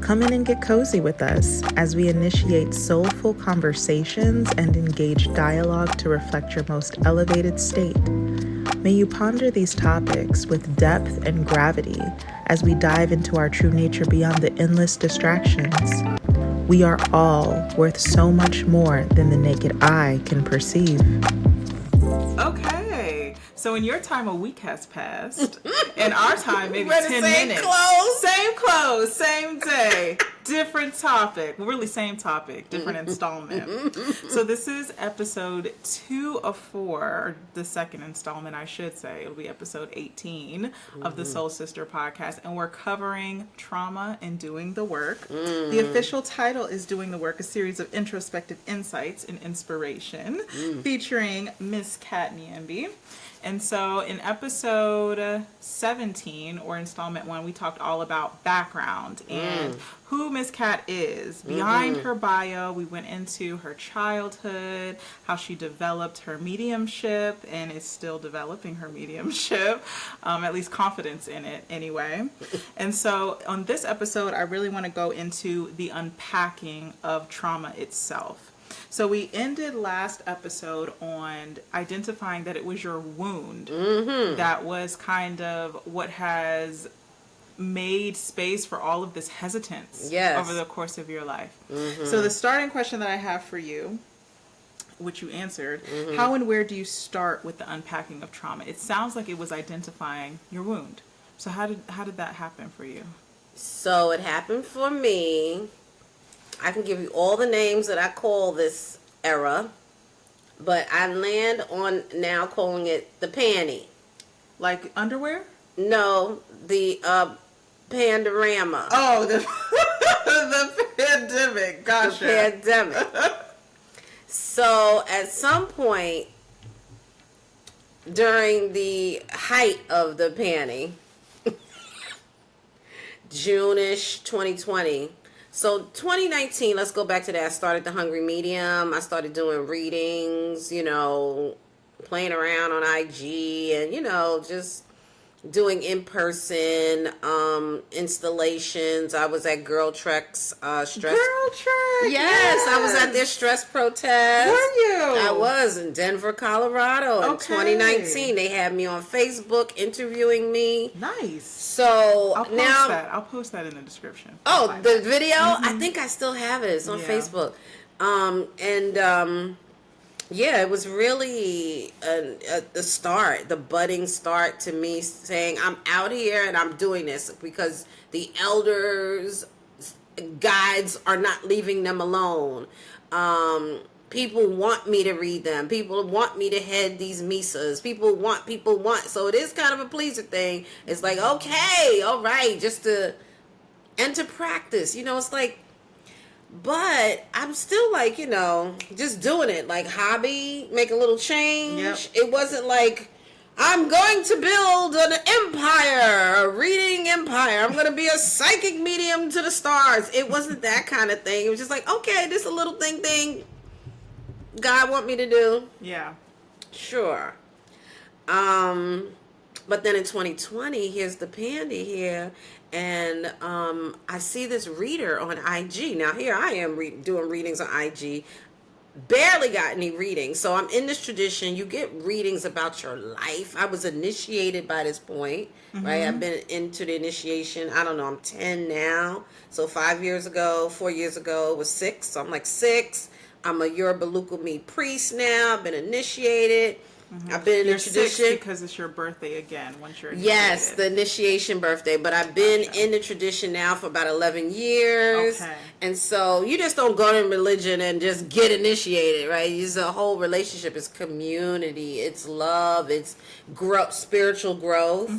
Come in and get cozy with us as we initiate soulful conversations and engage dialogue to reflect your most elevated state. May you ponder these topics with depth and gravity as we dive into our true nature beyond the endless distractions. We are all worth so much more than the naked eye can perceive. Okay, so in your time, a week has passed. In our time, maybe 10 minutes. Same clothes, same day, different topic. Well, really, same topic, different installment. So this is episode 2 of 4, or the second installment, I should say. It'll be episode 18 of the Soul Sister podcast, and we're covering trauma and doing the work. The official title is Doing the Work, a series of introspective insights and inspiration, featuring Miss Kat Niambi. And so in episode 17, or installment 1, we talked all about background and who Miss Kat is. Behind her bio, we went into her childhood, how she developed her mediumship and is still developing her mediumship, at least confidence in it anyway. And so on this episode, I really want to go into the unpacking of trauma itself. So we ended last episode on identifying that it was your wound that was kind of what has made space for all of this hesitance over the course of your life. So the starting question that I have for you, which you answered, how and where do you start with the unpacking of trauma? It sounds like it was identifying your wound. So how did that happen for you? So it happened for me. I can give you all the names that I call this era, but I land on now calling it the panty. Like underwear? No, the pandorama. Oh, the pandemic. Gotcha. The pandemic. So at some point during the height of the panty, June-ish 2020. So 2019, let's go back to that. I started the Hungry Medium. I started doing readings, playing around on IG and, just doing in-person installations. I was at Girl Trek's stress. Girl Trek! Yes, I was at their stress protest. Were you? I was in Denver, Colorado in 2019. They had me on Facebook interviewing me. Nice. So I'll post that in the description. Oh, the video? I think I still have it. It's on Facebook. Yeah, it was really the budding start to me saying, I'm out here and I'm doing this because the elders, guides are not leaving them alone. People want me to read them. People want me to head these misas. People want. So it is kind of a pleaser thing. It's like, okay, all right, just to practice. It's like, but I'm still like, just doing it like hobby, make a little change. Yep. It wasn't like, I'm going to build an empire, a reading empire. I'm going to be a psychic medium to the stars. It wasn't that kind of thing. It was just like, okay, this a little thing God want me to do. Yeah. Sure. But then in 2020, here's the pandy here. And I see this reader on IG. Now, here I am doing readings on IG. Barely got any readings. So I'm in this tradition. You get readings about your life. I was initiated by this point, right? I've been into the initiation. I don't know. I'm 10 now. So 4 years ago, it was 6. So I'm like 6. I'm a Yoruba Lukumi priest now. I've been initiated. I've been in the tradition. 6 because it's your birthday again once you're initiated. Yes, the initiation birthday. But I've been in the tradition now for about 11 years. Okay. And so you just don't go to religion and just get initiated, right? It's a whole relationship. It's community. It's love. It's spiritual growth.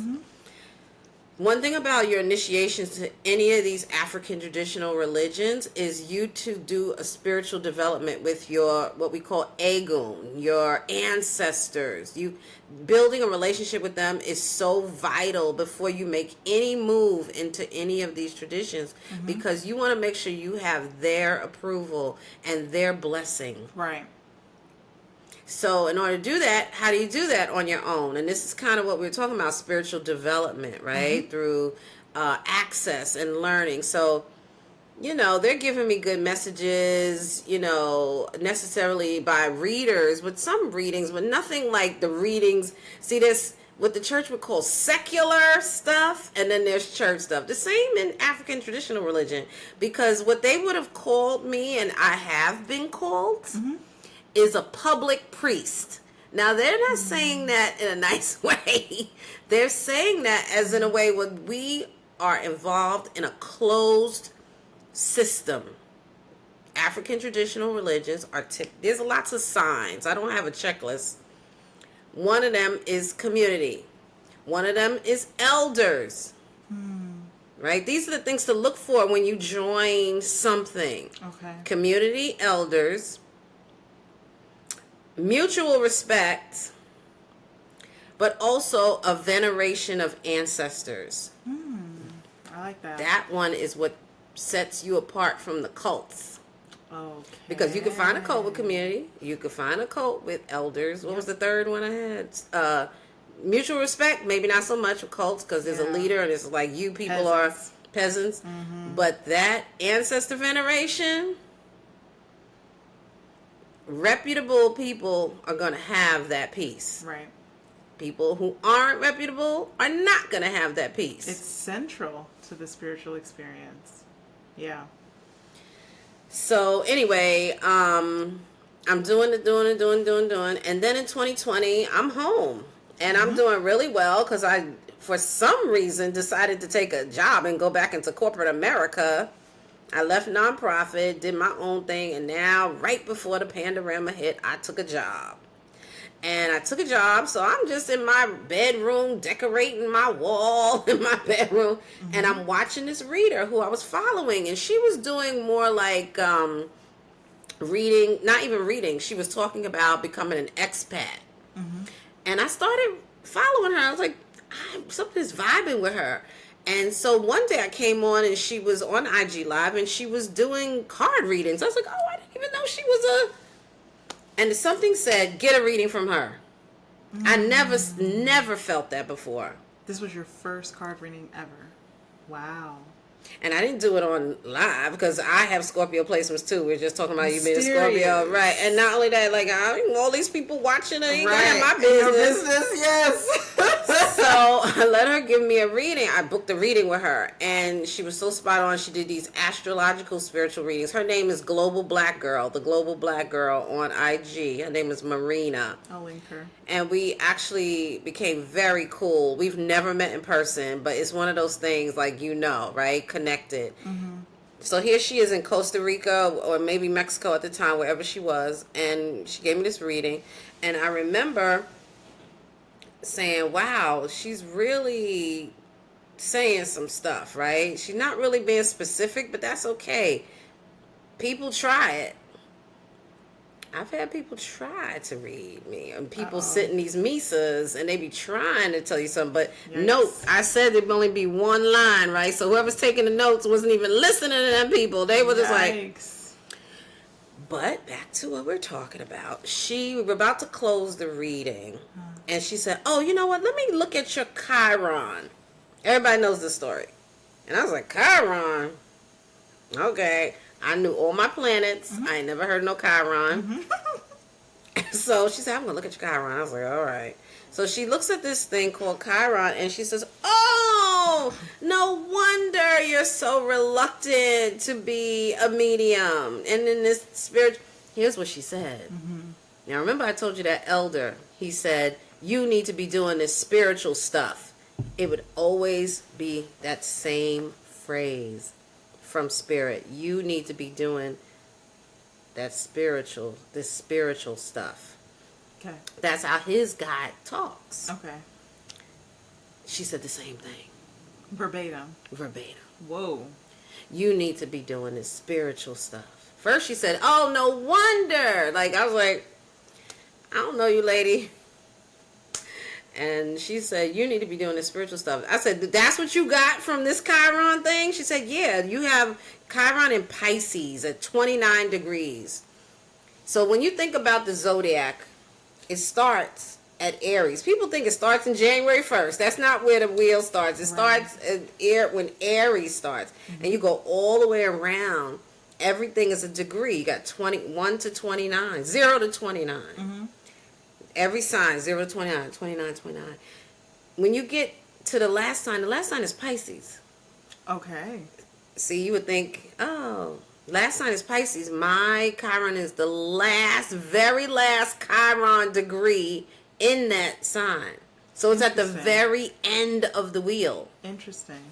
One thing about your initiations to any of these African traditional religions is you to do a spiritual development with your, what we call Egun, your ancestors. You building a relationship with them is so vital before you make any move into any of these traditions, because you want to make sure you have their approval and their blessing. Right. So in order to do that, how do you do that on your own? And this is kind of what we were talking about, spiritual development, right? Through access and learning. So they're giving me good messages, necessarily by readers, but some readings, but nothing like the readings. See, there's what the church would call secular stuff, and then there's church stuff. The same in African traditional religion, because what they would have called me, and I have been called, is a public priest. Now, they're not saying that in a nice way. They're saying that as in a way when we are involved in a closed system. African traditional religions are there's lots of signs. I don't have a checklist. One of them is community. One of them is elders. Right? These are the things to look for when you join something. Okay. Community, elders, mutual respect, but also a veneration of ancestors. I like that. That one is what sets you apart from the cults. Okay. Because you can find a cult with community. You can find a cult with elders. What was the third one I had? Mutual respect, maybe not so much with cults because there's a leader and it's like you people are peasants. But that ancestor veneration, reputable people are going to have that piece. Right. People who aren't reputable are not going to have that piece. It's central to the spiritual experience. Yeah. So anyway, I'm doing. And then in 2020, I'm home. And I'm doing really well because I, for some reason, decided to take a job and go back into corporate America. I left nonprofit, did my own thing, and now, right before the panorama hit, I took a job. And I took a job, so I'm just in my bedroom, decorating my wall in my bedroom, and I'm watching this reader who I was following, and she was doing more like reading, not even reading, she was talking about becoming an expat. And I started following her. I was like, something's vibing with her. And so one day I came on and she was on IG Live and she was doing card readings. I was like, oh, I didn't even know she was and something said, get a reading from her. I never felt that before. This was your first card reading ever. Wow. And I didn't do it on live because I have Scorpio placements too. We're just talking about you being a Scorpio. Right. And not only that, like, all these people watching ain't gonna have my business. Yes. So I let her give me a reading. I booked a reading with her. And she was so spot on. She did these astrological spiritual readings. Her name is Global Black Girl. The Global Black Girl on IG. Her name is Marina. I'll link her. And we actually became very cool. We've never met in person, but it's one of those things like, right? Connected. So here she is in Costa Rica or maybe Mexico at the time, wherever she was. And she gave me this reading. And I remember saying, wow, she's really saying some stuff, right? She's not really being specific, but that's okay. People try it. I've had people try to read me, and people sit in these misas, and they be trying to tell you something. But note, I said there'd only be one line, right? So whoever's taking the notes wasn't even listening to them people. They were just like. But back to what we're talking about. We were about to close the reading, and she said, "Oh, you know what? Let me look at your Chiron." Everybody knows this story, and I was like, "Chiron, okay." I knew all my planets. I ain't never heard of no Chiron. So she said, I'm going to look at your Chiron. I was like, all right. So she looks at this thing called Chiron and she says, oh, no wonder you're so reluctant to be a medium. And in this spirit, here's what she said. Now, remember I told you that elder, he said, you need to be doing this spiritual stuff. It would always be that same phrase. From spirit, you need to be doing this spiritual stuff. Okay. That's how his guide talks. Okay. She said the same thing. Verbatim. Whoa. You need to be doing this spiritual stuff. First she said, oh, no wonder. Like, I was like, I don't know you, lady. And she said, you need to be doing this spiritual stuff. I said, that's what you got from this Chiron thing? She said, yeah, you have Chiron in Pisces at 29 degrees. So when you think about the zodiac, it starts at Aries. People think it starts in January 1st. That's not where the wheel starts. It starts when Aries starts. Mm-hmm. And you go all the way around. Everything is a degree. You got 21 to 29, 0 to 29. Mm-hmm. Every sign, 0 to 29, 29, 29. When you get to the last sign is Pisces. Okay. See, you would think, oh, last sign is Pisces. My Chiron is the very last Chiron degree in that sign. So it's at the very end of the wheel. Interesting.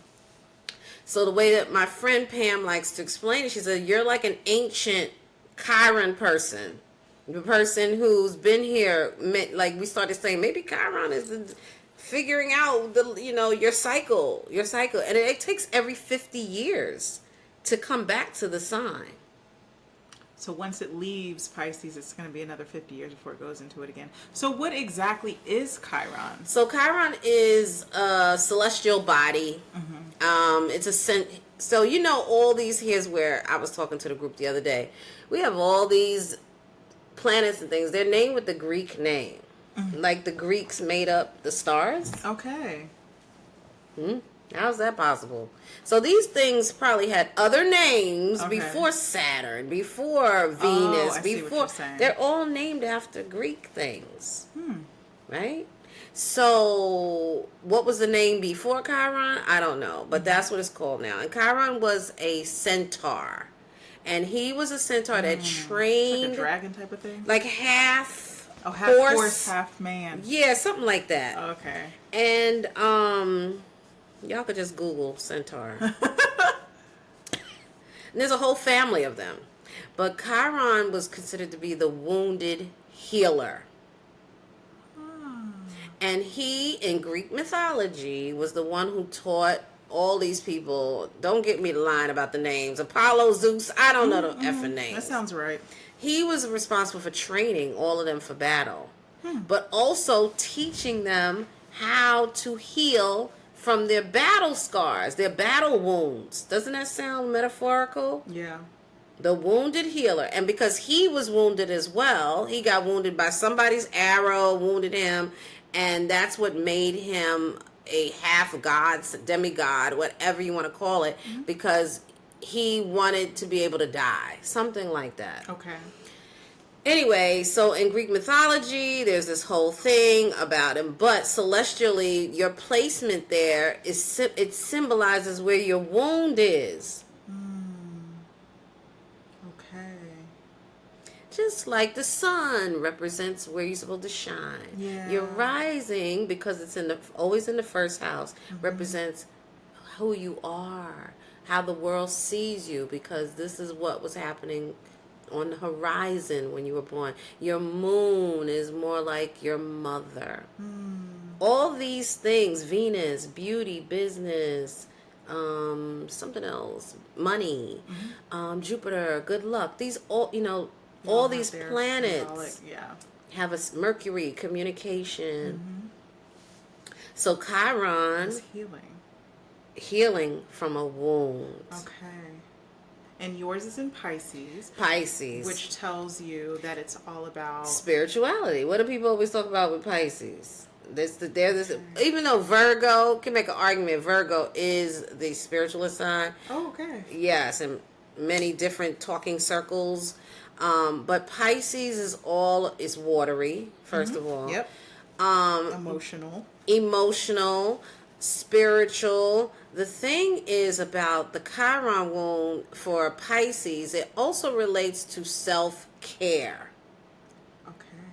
So the way that my friend Pam likes to explain it, she said, you're like an ancient Chiron person. The person who's been here, like we started saying, maybe Chiron is figuring out your cycle. And it takes every 50 years to come back to the sign. So once it leaves Pisces, it's going to be another 50 years before it goes into it again. So what exactly is Chiron? So Chiron is a celestial body. Mm-hmm. It's so all these, here's where I was talking to the group the other day. We have all these planets and things. They're named with the Greek name. Mm-hmm. Like the Greeks made up the stars. Okay. How's that possible? So these things probably had other names before Saturn, before Venus, before they're all named after Greek things. Right? So what was the name before Chiron? I don't know, but that's what it's called now. And Chiron was a centaur. And he was a centaur that trained like a dragon type of thing? Like half half horse, half man. Yeah, something like that. Okay. And y'all could just Google centaur. And there's a whole family of them. But Chiron was considered to be the wounded healer. And he, in Greek mythology, was the one who taught all these people, don't get me the line about the names, Apollo, Zeus, I don't know the effing names. That sounds right. He was responsible for training all of them for battle. But also teaching them how to heal from their battle scars, their battle wounds. Doesn't that sound metaphorical? Yeah. The wounded healer. And because he was wounded as well, he got wounded by somebody's arrow, wounded him, and that's what made him a half god, demigod, whatever you want to call it, because he wanted to be able to die. Something like that. Okay. Anyway, so in Greek mythology, there's this whole thing about him, but celestially, your placement there it symbolizes where your wound is. Okay. Just like the sun represents where you're supposed to shine. Yeah. Your rising, because it's always in the first house, represents who you are, how the world sees you, because this is what was happening on the horizon when you were born. Your moon is more like your mother. All these things, Venus, beauty, business, something else, money, Jupiter, good luck. These all these planets have a Mercury, communication. So Chiron is healing from a wound. Okay. And yours is in Pisces. Pisces. Which tells you that it's all about spirituality. What do people always talk about with Pisces? Even though Virgo can make an argument, Virgo is the spiritualist sign. Oh, okay. Yes, in many different talking circles. But Pisces is watery, first of all. Yep. Emotional, spiritual. The thing is about the Chiron wound for Pisces, it also relates to self-care. Okay.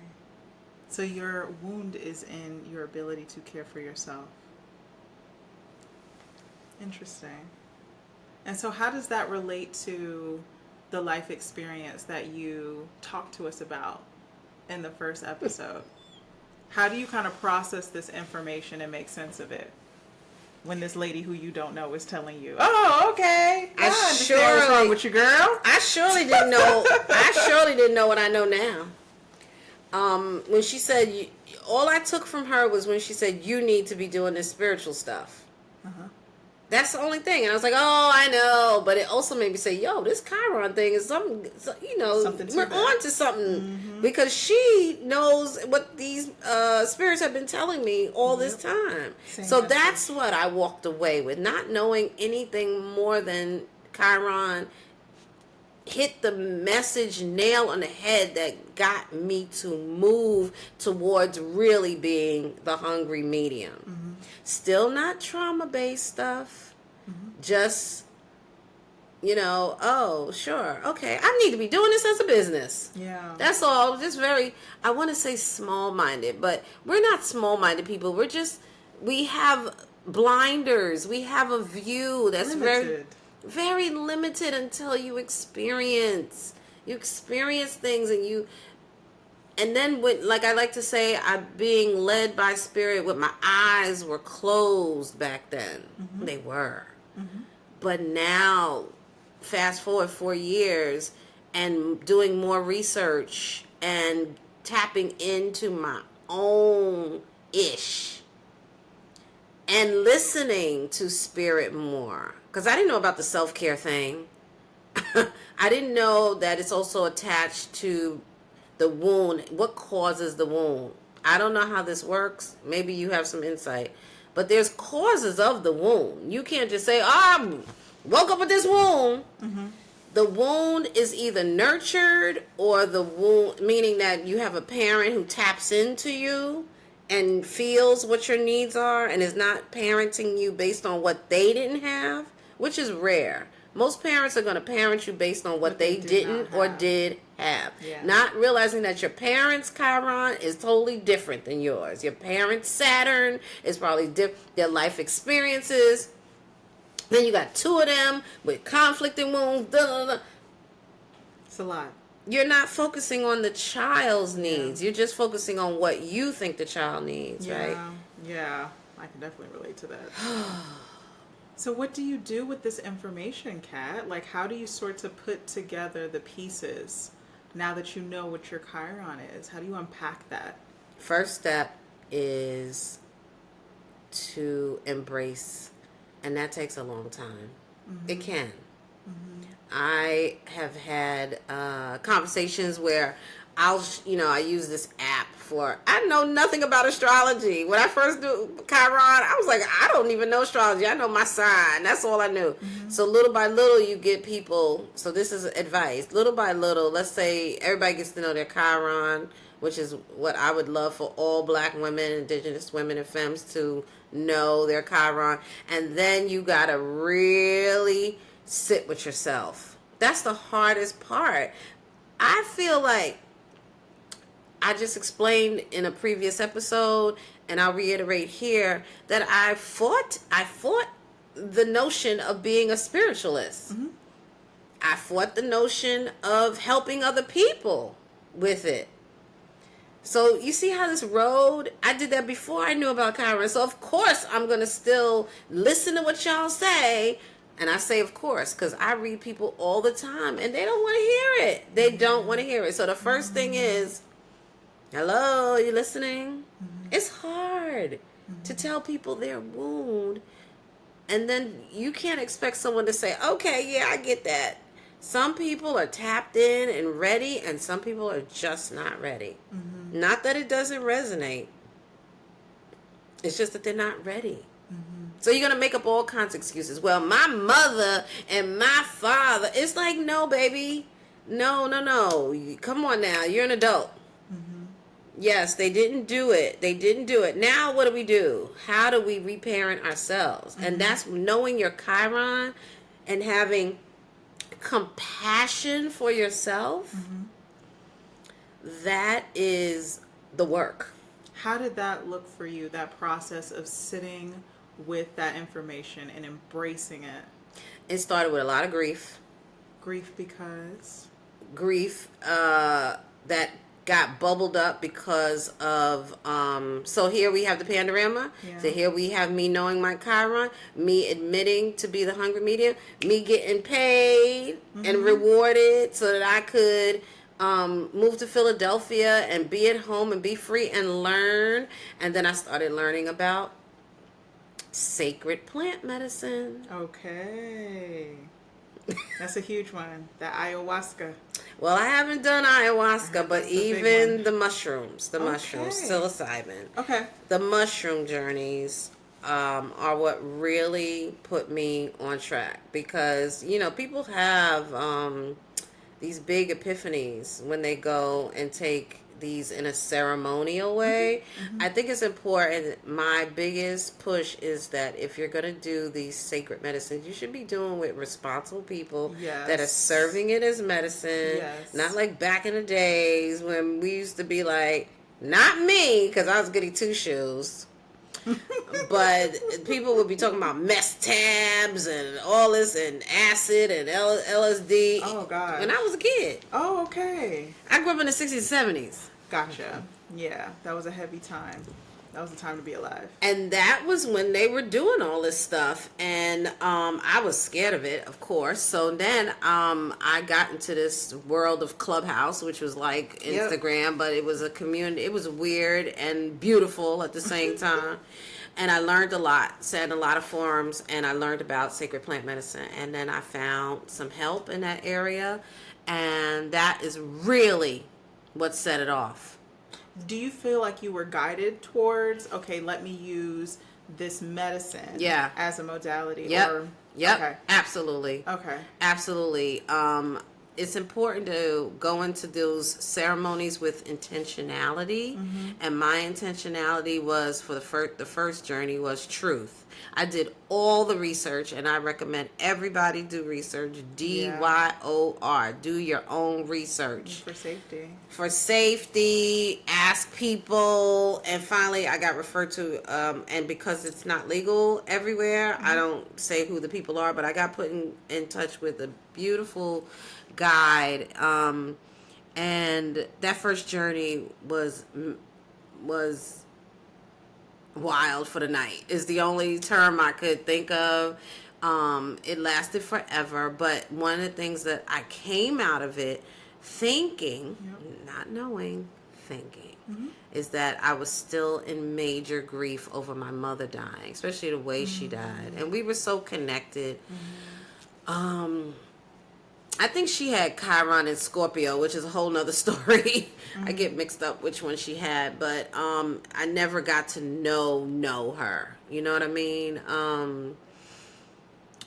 So your wound is in your ability to care for yourself. Interesting. And so how does that relate to the life experience that you talked to us about in the first episode? How do you kind of process this information and make sense of it when this lady who you don't know is telling you, oh, okay, I understand what's wrong with you, girl? I surely didn't know. I surely didn't know what I know now. When she said, all I took from her was when she said, you need to be doing this spiritual stuff. That's the only thing. And I was like, oh, I know. But it also made me say, yo, this Chiron thing is something, we're on to something. Because she knows what these spirits have been telling me all this time. So that's what I walked away with. Not knowing anything more than Chiron hit the message nail on the head that got me to move towards really being the hungry medium. Still not trauma-based stuff. Just, oh, sure. Okay, I need to be doing this as a business. Yeah. That's all. Just very, I want to say small-minded, but we're not small-minded people. We have blinders. We have a view that's limited. Very limited until you experience things, and then like I like to say, I'm being led by spirit with my eyes were closed back then. They were. But now, fast forward 4 years and doing more research and tapping into my own ish and listening to spirit more. Because I didn't know about the self-care thing. I didn't know that it's also attached to the wound. What causes the wound? I don't know how this works. Maybe you have some insight. But there's causes of the wound. You can't just say, I woke up with this wound. The wound is either nurtured or the wound, meaning that you have a parent who taps into you and feels what your needs are and is not parenting you based on what they didn't have, which is rare. Most parents are going to parent you based on what they didn't or did have. Yeah. Not realizing that your parents' Chiron is totally different than yours. Your parents' Saturn is probably their life experiences. Then you got two of them with conflicting wounds. It's a lot. You're not focusing on the child's needs. You're just focusing on what you think the child needs, right? Yeah, I can definitely relate to that. So what do you do with this information, Kat? Like, how do you sort of put together the pieces now that you know what your Chiron is? How do you unpack that? First step is to embrace, and that takes a long time. It can. I have had conversations where I use this app I know nothing about astrology. When I first do Chiron, I was like, I don't even know astrology. I know my sign. That's all I knew. So little by little, you get people. So this is advice. Little by little, let's say everybody gets to know their Chiron, which is what I would love for all Black women, Indigenous women, and femmes to know their Chiron. And then you got to really sit with yourself. That's the hardest part. I feel like I just explained in a previous episode, and I'll reiterate here, that I fought the notion of being a spiritualist. I fought the notion of helping other people with it. So you see how this road, I did that before I knew about Chiron. So of course I'm going to still listen to what y'all say. And I say, of course, because I read people all the time and they don't want to hear it. They don't want to hear it. So the first thing is, hello, you listening? It's hard to tell people their wound. And then you can't expect someone to say, okay, yeah, I get that. Some people are tapped in and ready, and some people are just not ready. Not that it doesn't resonate. It's just that they're not ready. So you're going to make up all kinds of excuses. Well, my mother and my father. It's like, no, baby. No. Come on now. You're an adult. Yes, they didn't do it. Now what do? How do we reparent ourselves? And that's knowing your Chiron and having compassion for yourself. That is the work. How did that look for you, that process of sitting with that information and embracing it? It started with a lot of grief. Grief because? Grief that got bubbled up because of so here we have the panorama. So here we have me knowing my Chiron, me admitting to be the hungry medium, me getting paid and rewarded so that I could move to Philadelphia and be at home and be free and learn. And then I started learning about Sacred plant medicine. Okay. That's a huge one. The ayahuasca. Well, I haven't done ayahuasca, but even the mushrooms, Okay. psilocybin. Okay. The mushroom journeys are what really put me on track, because, you know, people have these big epiphanies when they go and take these in a ceremonial way. Mm-hmm. I think it's important. My biggest push is that if you're going to do these sacred medicines, you should be doing with responsible people that are serving it as medicine. Yes. Not like back in the days when we used to be like, not me, because I was goody two shoes. But people would be talking about mess tabs and all this and acid and LSD. Oh, God. When I was a kid. Oh, okay. I grew up in the 60s and 70s. Gotcha. Yeah, that was a heavy time. That was the time to be alive. And that was when they were doing all this stuff. And I was scared of it, of course. So then I got into this world of Clubhouse, which was like Instagram, but it was a community. It was weird and beautiful at the same time. And I learned a lot, sat in a lot of forums, and I learned about sacred plant medicine. And then I found some help in that area. And that is really what set it off. Do you feel like you were guided towards, okay, let me use this medicine as a modality? Yep. Okay. Absolutely. Okay. Absolutely. It's important to go into those ceremonies with intentionality. Mm-hmm. And my intentionality was for the first journey was truth. I did all the research, and I recommend everybody do research. DYOR. Do your own research. For safety. For safety, ask people. And finally, I got referred to, and because it's not legal everywhere, I don't say who the people are, but I got put in touch with a beautiful guide. And that first journey was wild for the night is the only term I could think of. It lasted forever, but one of the things that I came out of it thinking, not knowing, thinking, is that I was still in major grief over my mother dying, especially the way she died. And we were so connected. I think she had Chiron and Scorpio, which is a whole nother story. I get mixed up which one she had, but I never got to know her. You know what I mean?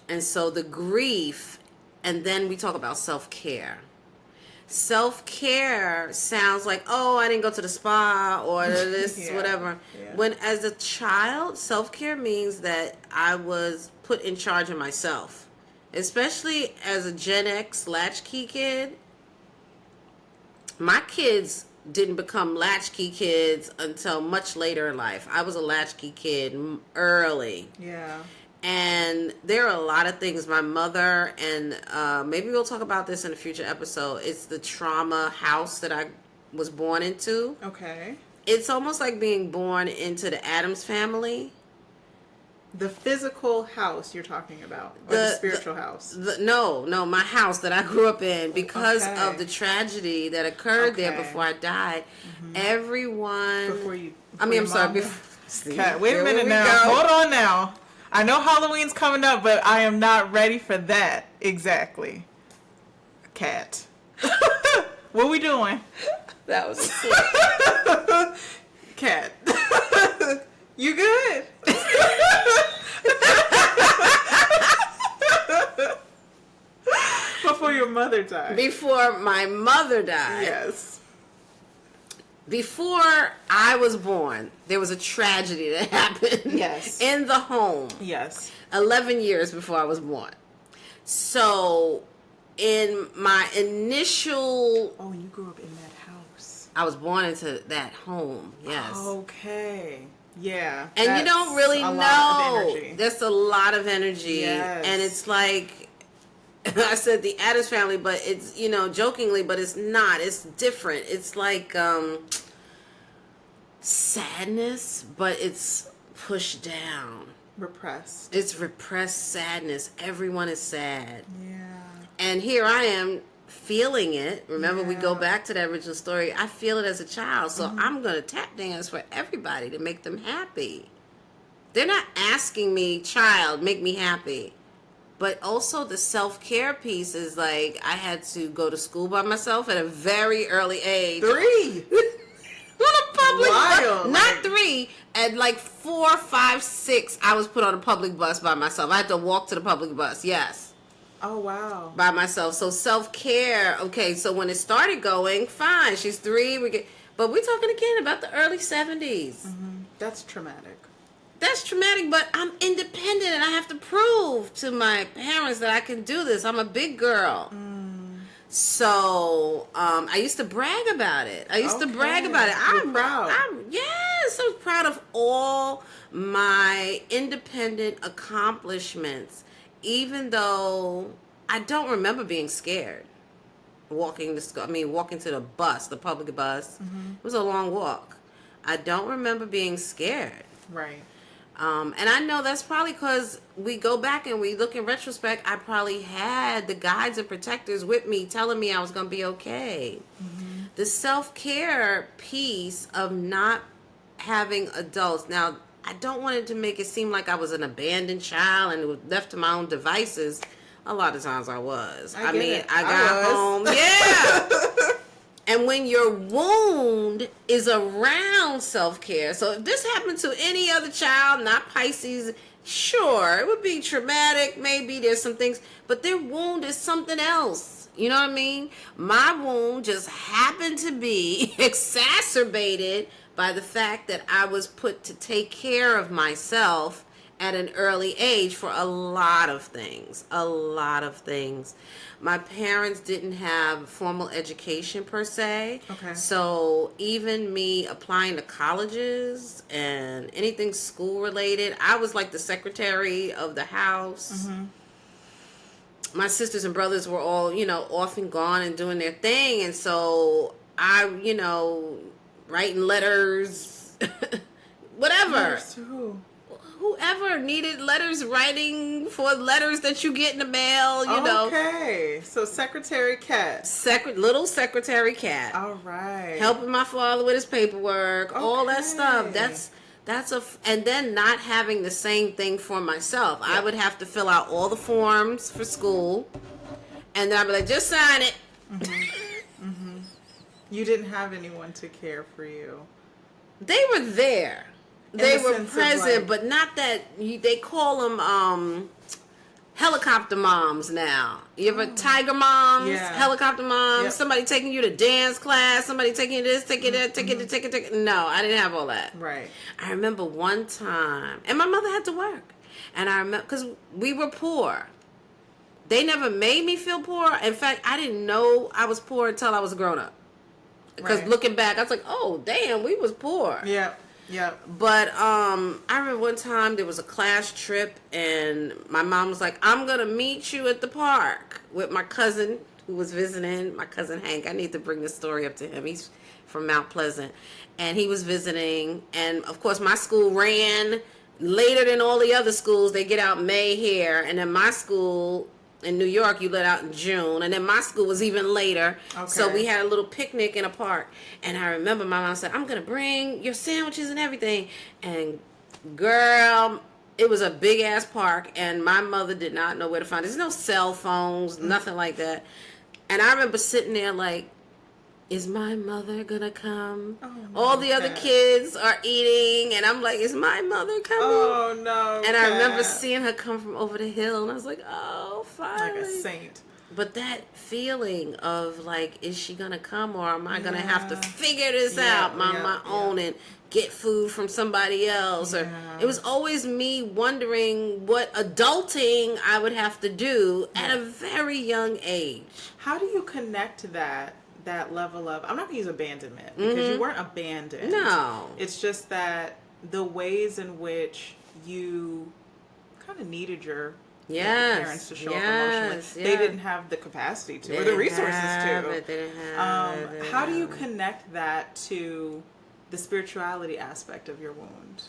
And so the grief, and then we talk about self-care. Self-care sounds like, oh, I didn't go to the spa or this, whatever. Yeah. When as a child, self-care means that I was put in charge of myself. Especially as a Gen X latchkey kid, my kids didn't become latchkey kids until much later in life. I was a latchkey kid early. Yeah. And there are a lot of things my mother, and maybe we'll talk about this in a future episode. It's the trauma house that I was born into. Okay. It's almost like being born into the Addams family. The physical house you're talking about, or the spiritual house? No, my house that I grew up in, because of the tragedy that occurred there before I died. Everyone. I'm sorry. Wait a minute now. Hold on now. I know Halloween's coming up, but I am not ready for that exactly. Cat. What we doing? That was a slip. Cat. You good? Before your mother died. Before my mother died. Yes. Before I was born, there was a tragedy that happened. Yes. In the home. Yes. 11 years before I was born. So, in my initial... Oh, you grew up in that house. I was born into that home. Yes. Okay. Yeah. And you don't really know. There's a lot of energy. Yes. And it's like, I said the Addams family, but it's, jokingly, but it's not. It's different. It's like sadness, but it's pushed down. Repressed. It's repressed sadness. Everyone is sad. Yeah. And here I am feeling it. Remember, we go back to that original story. I feel it as a child, so I'm going to tap dance for everybody to make them happy. they're not asking me, child, make me happy. But also the self-care piece is like, I had to go to school by myself at a very early age. 3. On a public Wild. bus. Not 3. At like 4, 5, 6, I was put on a public bus by myself. I had to walk to the public bus. Yes. Oh, wow. By myself. So self-care. Okay, so when it started going, fine. She's 3. But we're talking again about the early 70s. Mm-hmm. That's traumatic. That's traumatic, but I'm independent and I have to prove to my parents that I can do this. I'm a big girl. So I used to brag about it. You're proud. Yes, I'm proud of all my independent accomplishments, even though I don't remember being scared. Walking to the bus, the public bus. Mm-hmm. It was a long walk. I don't remember being scared. Right. And I know that's probably because we go back and we look in retrospect, I probably had the guides and protectors with me telling me I was going to be okay. Mm-hmm. The self-care piece of not having adults. Now, I don't want it to make it seem like I was an abandoned child and was left to my own devices. A lot of times I was. I got home. Yeah. And when your wound is around self-care, so if this happened to any other child, not Pisces, sure, it would be traumatic. Maybe there's some things, but their wound is something else. You know what I mean? My wound just happened to be exacerbated by the fact that I was put to take care of myself at an early age for a lot of things. My parents didn't have formal education per se. Okay. So even me applying to colleges and anything school related, I was like the secretary of the house. Mm-hmm. My sisters and brothers were all, off and gone and doing their thing. And so I, writing letters, whatever. Letters to who? Whoever needed letters, writing for letters that you get in the mail, Okay, so Secretary Cat. Little Secretary Cat. All right. Helping my father with his paperwork, all that stuff. And then not having the same thing for myself. Yeah. I would have to fill out all the forms for school, and then I'd be like, just sign it. Mm-hmm. Mm-hmm. You didn't have anyone to care for you. They were there. They were present, but not that they call them helicopter moms now. You ever tiger moms, helicopter moms, somebody taking you to dance class, somebody taking you this, taking that, taking it. No, I didn't have all that. Right. I remember one time, and my mother had to work, and I remember because we were poor. They never made me feel poor. In fact, I didn't know I was poor until I was a grown up. Because looking back, I was like, oh damn, we was poor. Yeah. Yeah. But I remember one time there was a class trip and my mom was like, I'm going to meet you at the park with my cousin who was visiting, my cousin Hank. I need to bring this story up to him. He's from Mount Pleasant. And he was visiting. And, of course, my school ran later than all the other schools. They get out May here. And then my school in New York, you let out in June. And then my school was even later. Okay. So we had a little picnic in a park. And I remember my mom said, I'm going to bring your sandwiches and everything. And girl, it was a big ass park. And my mother did not know where to find it. There's no cell phones, nothing like that. And I remember sitting there like, is my mother going to come? Oh, all the other kids are eating. And I'm like, is my mother coming? Oh, no. And I remember seeing her come from over the hill. And I was like, oh, finally. Like a saint. But that feeling of like, is she going to come or am I going to have to figure this out on my own and get food from somebody else? Or it was always me wondering what adulting I would have to do at a very young age. How do you connect that level of, I'm not going to use abandonment because you weren't abandoned. No. It's just that the ways in which you kind of needed your parents to show up emotionally. They didn't have the capacity to, or the resources to. They didn't have how do you connect that to the spirituality aspect of your wound?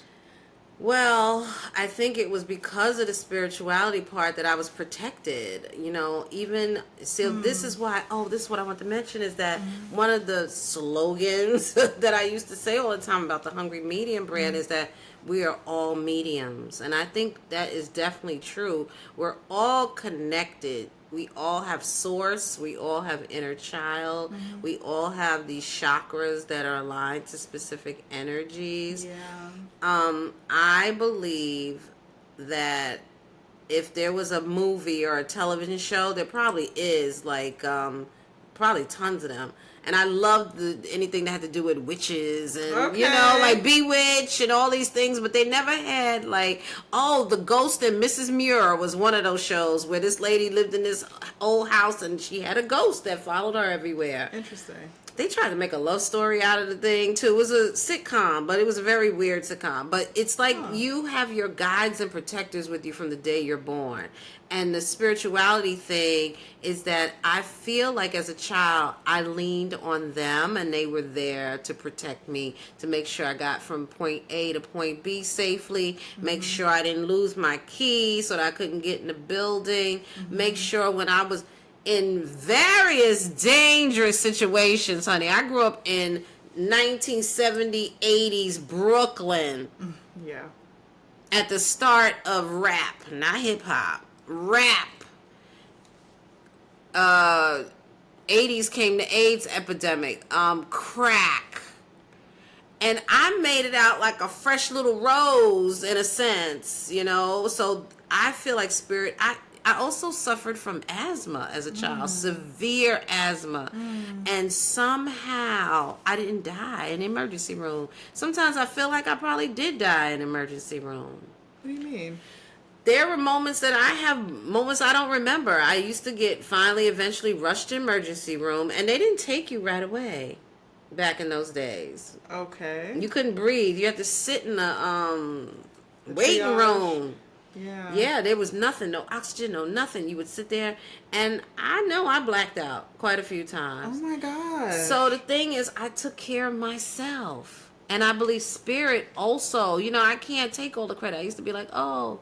Well, I think it was because of the spirituality part that I was protected, even, this is why, this is what I want to mention is that one of the slogans that I used to say all the time about the Hungry Medium brand is that we are all mediums. And I think that is definitely true. We're all connected. We all have source. We all have inner child. Mm-hmm. We all have these chakras that are aligned to specific energies. Yeah. I believe that if there was a movie or a television show, there probably is, like, probably tons of them. And I loved anything that had to do with witches and, you know, like Bewitched and all these things. But they never had, like, The Ghost and Mrs. Muir was one of those shows where this lady lived in this old house and she had a ghost that followed her everywhere. Interesting. They tried to make a love story out of the thing, too. It was a sitcom, but it was a very weird sitcom. But it's like you have your guides and protectors with you from the day you're born. And the spirituality thing is that I feel like as a child, I leaned on them and they were there to protect me, to make sure I got from point A to point B safely, make sure I didn't lose my key so that I couldn't get in the building, make sure when I was in various dangerous situations, honey. I grew up in 1970, 80s Brooklyn. Yeah. At the start of rap, not hip hop. Rap. 80s came the AIDS epidemic. Crack. And I made it out like a fresh little rose in a sense, you know. So I feel like spirit. I also suffered from asthma as a child, severe asthma. And somehow I didn't die in the emergency room. Sometimes I feel like I probably did die in the emergency room. What do you mean? There were moments I don't remember. I used to get eventually rushed to emergency room, and they didn't take you right away back in those days. Okay. You couldn't breathe. You had to sit in the waiting room. Yeah. Yeah, there was nothing, no oxygen, no nothing. You would sit there, and I know I blacked out quite a few times. Oh my God. So the thing is, I took care of myself. And I believe spirit also, you know, I can't take all the credit. I used to be like, oh,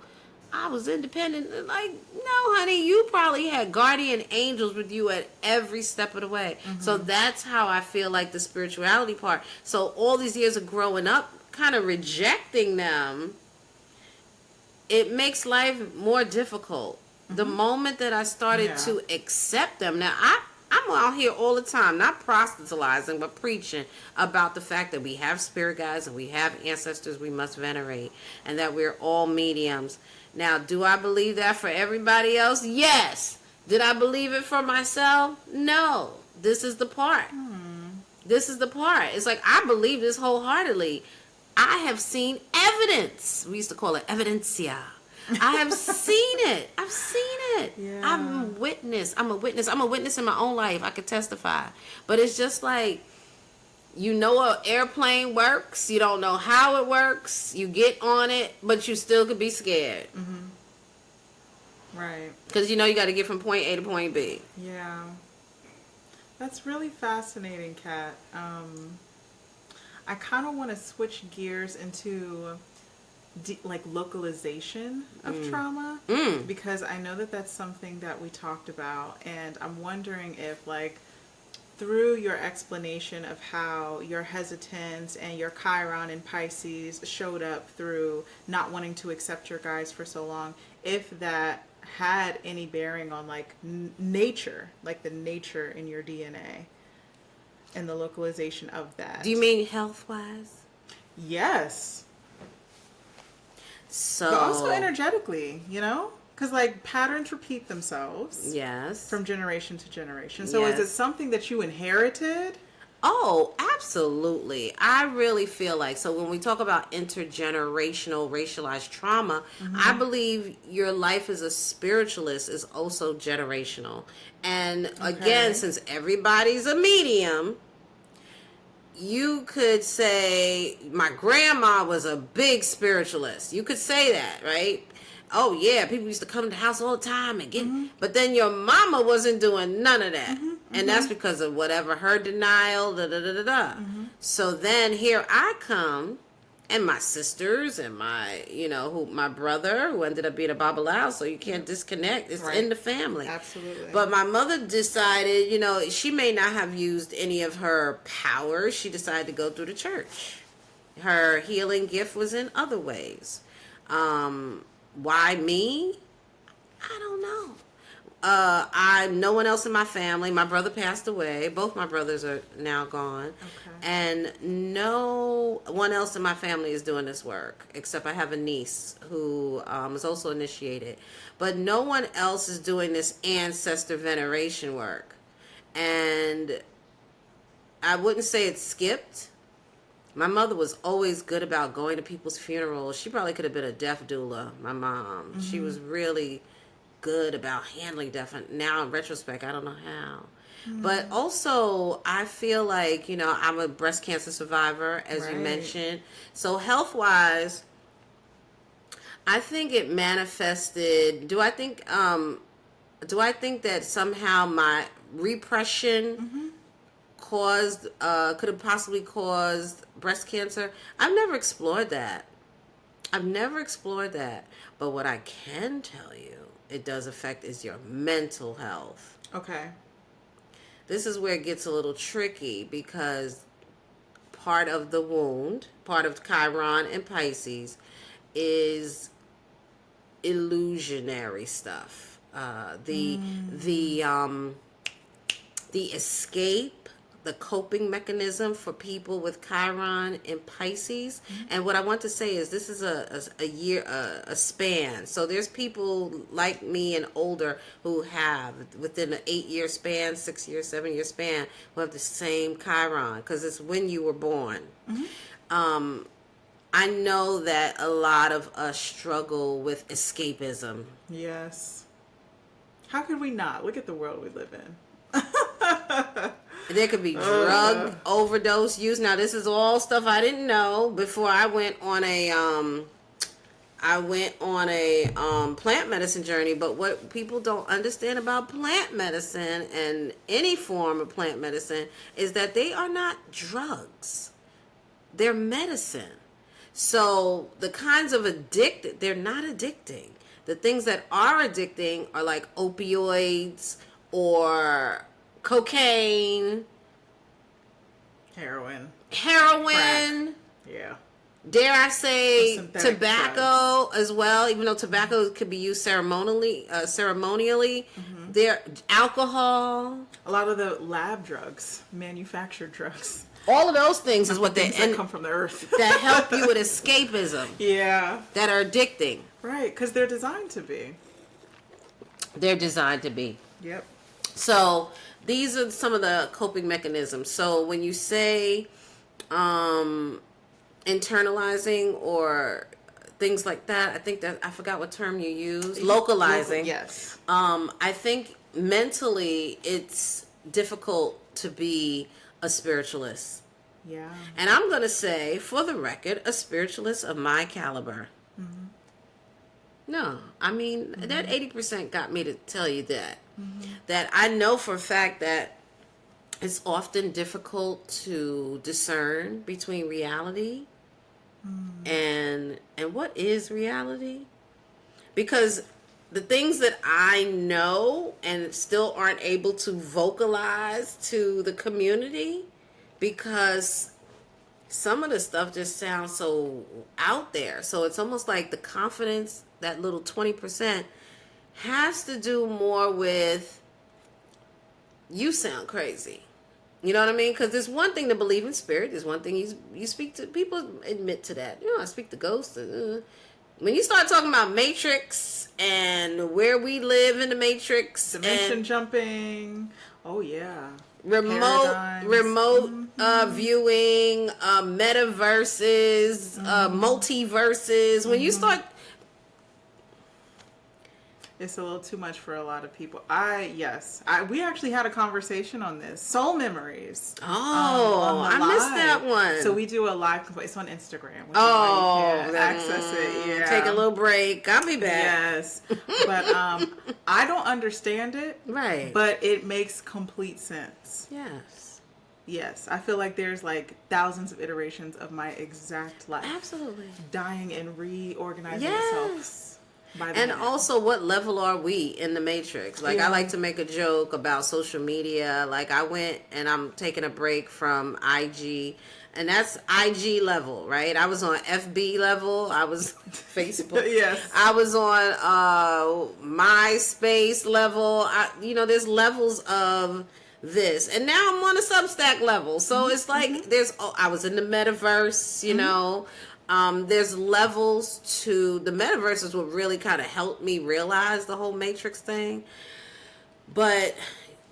I was independent. Like, no, honey, you probably had guardian angels with you at every step of the way. So that's how I feel like the spirituality part. So all these years of growing up, kind of rejecting them, it makes life more difficult. The moment that I started to accept them, now I'm out here all the time, not proselytizing, but preaching about the fact that we have spirit guides and we have ancestors we must venerate, and that we're all mediums. Now, do I believe that for everybody else? Yes. Did I believe it for myself? No. This is the part. This is the part. It's like I believe this wholeheartedly. I have seen evidence. We used to call it evidencia. I have seen it. I've seen it. Yeah. I'm a witness. I'm a witness in my own life. I could testify. But it's just like, you know, an airplane works. You don't know how it works. You get on it, but you still could be scared. Right. Because you know you got to get from point A to point B. Yeah. That's really fascinating, Kat. I kind of want to switch gears into like localization of trauma, because I know that that's something that we talked about, and I'm wondering if, like, through your explanation of how your hesitance and your Chiron and Pisces showed up through not wanting to accept your guides for so long, if that had any bearing on, like, nature, like the nature in your DNA and the localization of that. Do you mean health-wise? Yes. So, but also energetically, you know? Because, like, patterns repeat themselves. Yes. From generation to generation. So is it something that you inherited? Oh, absolutely. I really feel like, so when we talk about intergenerational racialized trauma, I believe your life as a spiritualist is also generational. And again, since everybody's a medium, you could say my grandma was a big spiritualist. You could say that, right? Oh yeah, people used to come to the house all the time and get, but then your mama wasn't doing none of that. And that's because of whatever, her denial, So then here I come, and my sisters and my, you know, my brother, who ended up being a Babalao, so you can't disconnect. It's in the family. Absolutely. But my mother decided, you know, she may not have used any of her powers. She decided to go through the church. Her healing gift was in other ways. Why me? I don't know. No one else in my family. My brother passed away. Both my brothers are now gone. Okay. And no one else in my family is doing this work, except I have a niece who is also initiated. But no one else is doing this ancestor veneration work. And I wouldn't say it skipped. My mother was always good about going to people's funerals. She probably could have been a death doula, my mom. Mm-hmm. She was really good about handling death. Now, in retrospect, I don't know how. Mm-hmm. But also, I feel like, I'm a breast cancer survivor, as you mentioned. So health-wise, I think it manifested. Do I think that somehow my repression could have possibly caused breast cancer? I've never explored that. But what I can tell you it does affect is your mental health. Okay. This is where it gets a little tricky, because part of the wound, part of Chiron and Pisces, is illusionary stuff. The escape, the coping mechanism for people with Chiron and Pisces. Mm-hmm. And what I want to say is this is a span. So there's people like me and older who have, within an 8-year span, 6-year, 7-year span, who have the same Chiron, because it's when you were born. Mm-hmm. I know that a lot of us struggle with escapism. Yes. How could we not? Look at the world we live in. There could be drug overdose use. Now, this is all stuff I didn't know before I went on a plant medicine journey. But what people don't understand about plant medicine and any form of plant medicine is that they are not drugs. They're medicine. So the kinds of they're not addicting. The things that are addicting are like opioids or cocaine, heroin, crack. Yeah. Dare I say tobacco drugs as well? Even though tobacco could be used ceremonially, mm-hmm. There, alcohol, a lot of the lab drugs, manufactured drugs. All of those things is what that come from the earth that help you with escapism. Yeah, that are addicting. Right, because they're designed to be. Yep. So these are some of the coping mechanisms. So when you say internalizing or things like that, I think that I forgot what term you use. Localizing. Yes. I think mentally it's difficult to be a spiritualist. Yeah. And I'm going to say, for the record, a spiritualist of my caliber. Mm-hmm. No, I mean, mm-hmm. that 80% got me to tell you that. Mm-hmm. That I know for a fact that it's often difficult to discern between reality and what is reality. Because the things that I know and still aren't able to vocalize to the community, because some of the stuff just sounds so out there. So it's almost like the confidence, that little 20%, has to do more with you sound crazy. You know what I mean? Because there's one thing to believe in spirit. There's one thing you speak to. People admit to that. I speak to ghosts. When you start talking about Matrix and where we live in the Matrix, dimension jumping. Oh yeah. Remote mm-hmm. Viewing, metaverses, mm-hmm. Multiverses. When mm-hmm. you start, it's a little too much for a lot of people. We actually had a conversation on this. Soul memories. Oh, I missed that one. So we do a live. It's on Instagram. You can access it. Yeah. Take a little break. I'll be back. Yes, but I don't understand it. Right. But it makes complete sense. Yes. Yes, I feel like there's like thousands of iterations of my exact life. Absolutely. Dying and reorganizing itself. And also, what level are we in the matrix? Like, I like to make a joke about social media. Like, I went and I'm taking a break from IG, and that's IG level, right? I was on FB level. I was Facebook. Yes. I was on MySpace level. There's levels of this, and now I'm on a substack level. So it's like I was in the metaverse, you know. There's levels to the metaverse is what really kind of helped me realize the whole Matrix thing. But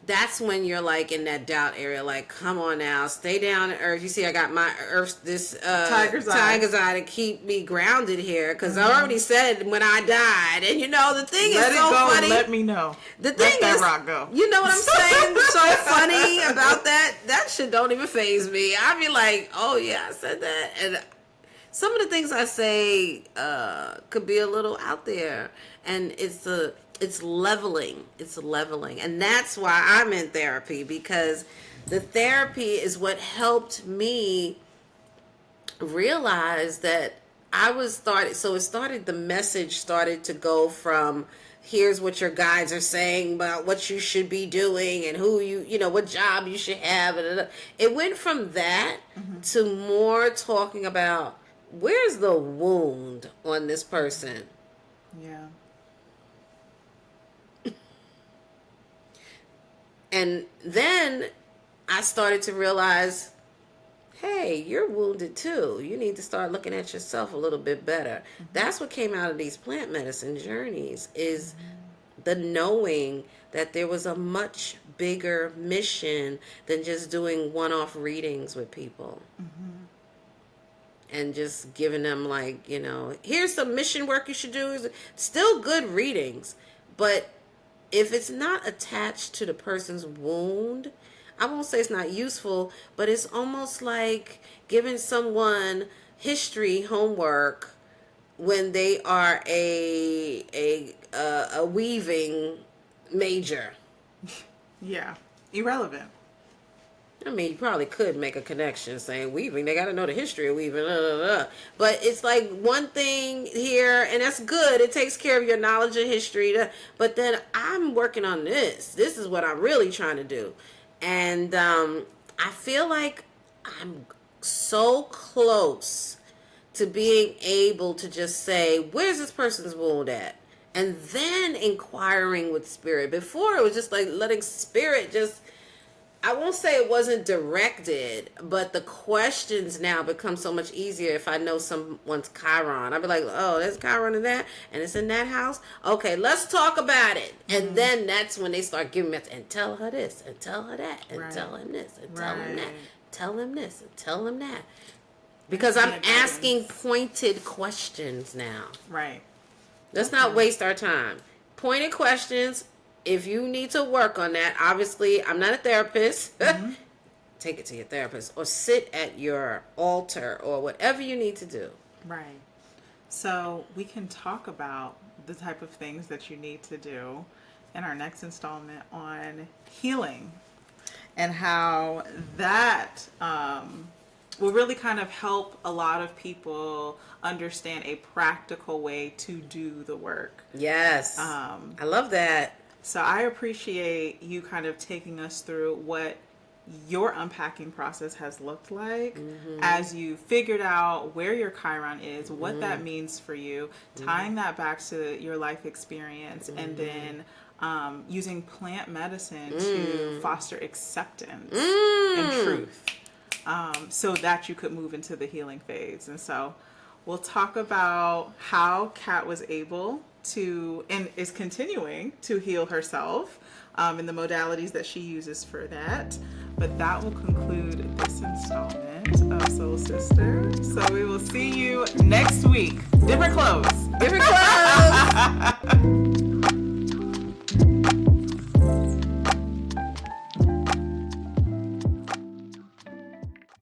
that's when you're like in that doubt area, like, come on now, stay down to earth. You see, I got my earth, this tiger's eye to keep me grounded here, because I already said when I died. And the thing is so funny. And let me know. The thing is, let that rock go. You know what I'm saying? So funny about that. That shit don't even faze me. I be like, oh yeah, I said that. And some of the things I say could be a little out there, and it's leveling. It's leveling. And that's why I'm in therapy, because the therapy is what helped me realize that the message started to go from, here's what your guides are saying about what you should be doing and who what job you should have. It went from that to more talking about, where's the wound on this person? Yeah. And then I started to realize, hey, you're wounded too. You need to start looking at yourself a little bit better. That's what came out of these plant medicine journeys, is the knowing that there was a much bigger mission than just doing one-off readings with people. And just giving them, like, here's some mission work you should do. Still good readings, but if it's not attached to the person's wound, I won't say it's not useful, but it's almost like giving someone history homework when they are a weaving major. Yeah, irrelevant. I mean, you probably could make a connection saying weaving. They got to know the history of weaving. But it's like one thing here, and that's good. It takes care of your knowledge of history. But then I'm working on this. This is what I'm really trying to do. And I feel like I'm so close to being able to just say, where's this person's wound at? And then inquiring with spirit. Before, it was just like letting spirit just... I won't say it wasn't directed, but the questions now become so much easier if I know someone's Chiron. I'll be like, oh, there's Chiron in that, and it's in that house? Okay, let's talk about it. And then that's when they start giving me, and tell her this, and tell her that, and tell him this, and tell him that. Tell him this, and tell him that. Because I'm asking pointed questions now. Right. Let's not waste our time. Pointed questions. If you need to work on that, obviously, I'm not a therapist. Take it to your therapist, or sit at your altar, or whatever you need to do. Right. So we can talk about the type of things that you need to do in our next installment on healing, and how that will really kind of help a lot of people understand a practical way to do the work. Yes. I love that. So I appreciate you kind of taking us through what your unpacking process has looked like as you figured out where your Chiron is, what that means for you, tying that back to your life experience, and then using plant medicine to foster acceptance and truth, so that you could move into the healing phase. And so we'll talk about how Kat was able to, and is continuing to, heal herself and the modalities that she uses for that. But that will conclude this installment of Soul Sister. So we will see you next week. Different clothes. Different clothes.